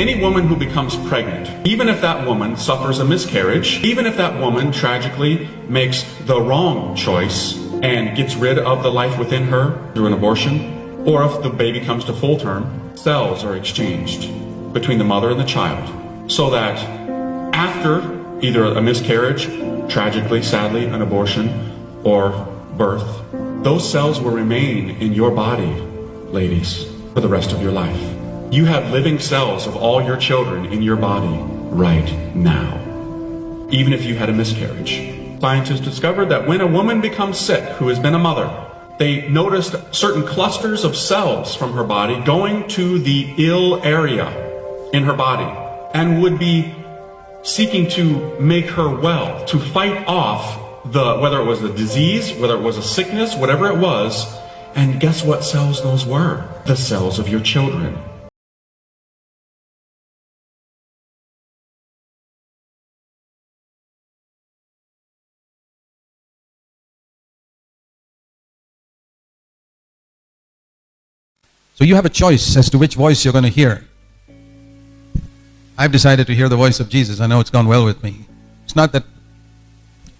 Any woman who becomes pregnant, even if that woman suffers a miscarriage, even if that woman tragically makes the wrong choice and gets rid of the life within her through an abortion, or if the baby comes to full term, cells are exchanged between the mother and the child, so that after either a miscarriage, tragically, sadly, an abortion, or birth, those cells will remain in your body, ladies, for the rest of your life. You have living cells of all your children in your body right now, even if you had a miscarriage. Scientists discovered that when a woman becomes sick, who has been a mother, they noticed certain clusters of cells from her body going to the ill area in her body and would be seeking to make her well, to fight off whether it was a disease, whether it was a sickness, whatever it was. And guess what cells those were? The cells of your children. So you have a choice as to which voice you're going to hear. I've decided to hear the voice of Jesus. I know it's gone well with me. It's not that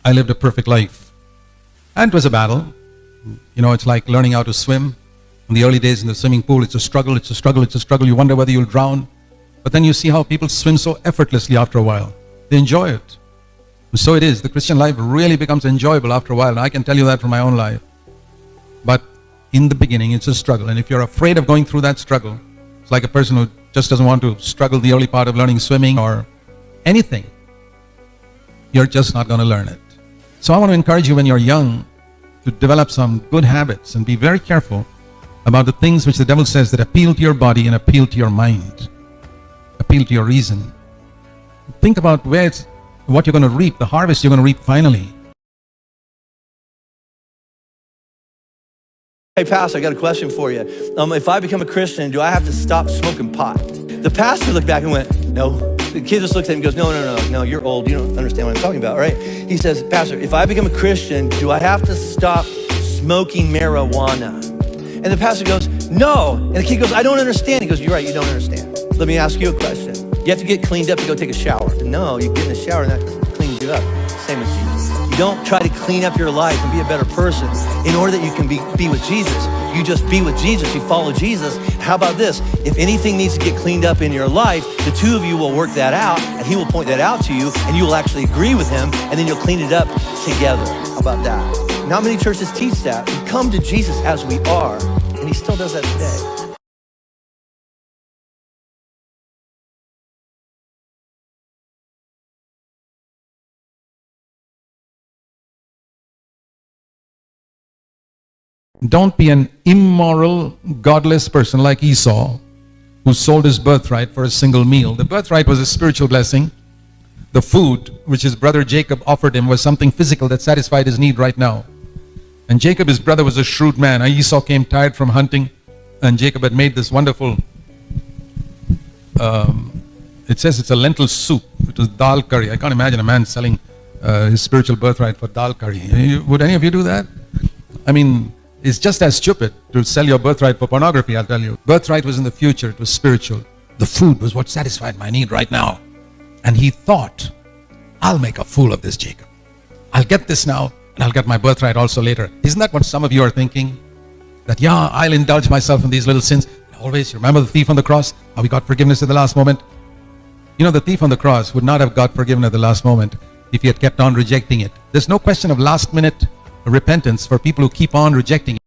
I lived a perfect life. And it was a battle. You know, it's like learning how to swim. In the early days in the swimming pool, it's a struggle, it's a struggle, it's a struggle. You wonder whether you'll drown. But then you see how people swim so effortlessly after a while. They enjoy it. And so it is. The Christian life really becomes enjoyable after a while. And I can tell you that from my own life. But in the beginning, it's a struggle. And if you're afraid of going through that struggle, it's like a person who just doesn't want to struggle the early part of learning swimming or anything. You're just not going to learn it. So I want to encourage you when you're young to develop some good habits and be very careful about the things which the devil says that appeal to your body and appeal to your mind, appeal to your reason. Think about what you're going to reap, the harvest you're going to reap finally. Hey, Pastor, I got a question for you. If I become a Christian, do I have to stop smoking pot? The pastor looked back and went, no. The kid just looks at him and goes, no, you're old. You don't understand what I'm talking about, right? He says, Pastor, if I become a Christian, do I have to stop smoking marijuana? And the pastor goes, no. And the kid goes, I don't understand. He goes, you're right, you don't understand. Let me ask you a question. You have to get cleaned up to go take a shower. No, you get in the shower and that cleans you up. Same with Jesus. You don't try to clean up your life and be a better person in order that you can be with Jesus. You just be with Jesus. You follow Jesus. How about this? If anything needs to get cleaned up in your life, the two of you will work that out, and he will point that out to you, and you will actually agree with him, and then you'll clean it up together. How about that? Not many churches teach that. We come to Jesus as we are, and he still does that today. Don't be an immoral, godless person like Esau, who sold his birthright for a single meal. The birthright was a spiritual blessing. The food which his brother Jacob offered him was something physical that satisfied his need right now. And Jacob, his brother, was a shrewd man. Esau came tired from hunting, and Jacob had made this wonderful, it says it's a lentil soup. It was dal curry. I can't imagine a man selling his spiritual birthright for dal curry. Would any of you do that? I mean, it's just as stupid to sell your birthright for pornography, I'll tell you. Birthright was in the future, it was spiritual. The food was what satisfied my need right now. And he thought, I'll make a fool of this Jacob. I'll get this now, and I'll get my birthright also later. Isn't that what some of you are thinking? That, yeah, I'll indulge myself in these little sins. Always remember the thief on the cross, how he got forgiveness at the last moment. You know, the thief on the cross would not have got forgiven at the last moment if he had kept on rejecting it. There's no question of last minute repentance for people who keep on rejecting it.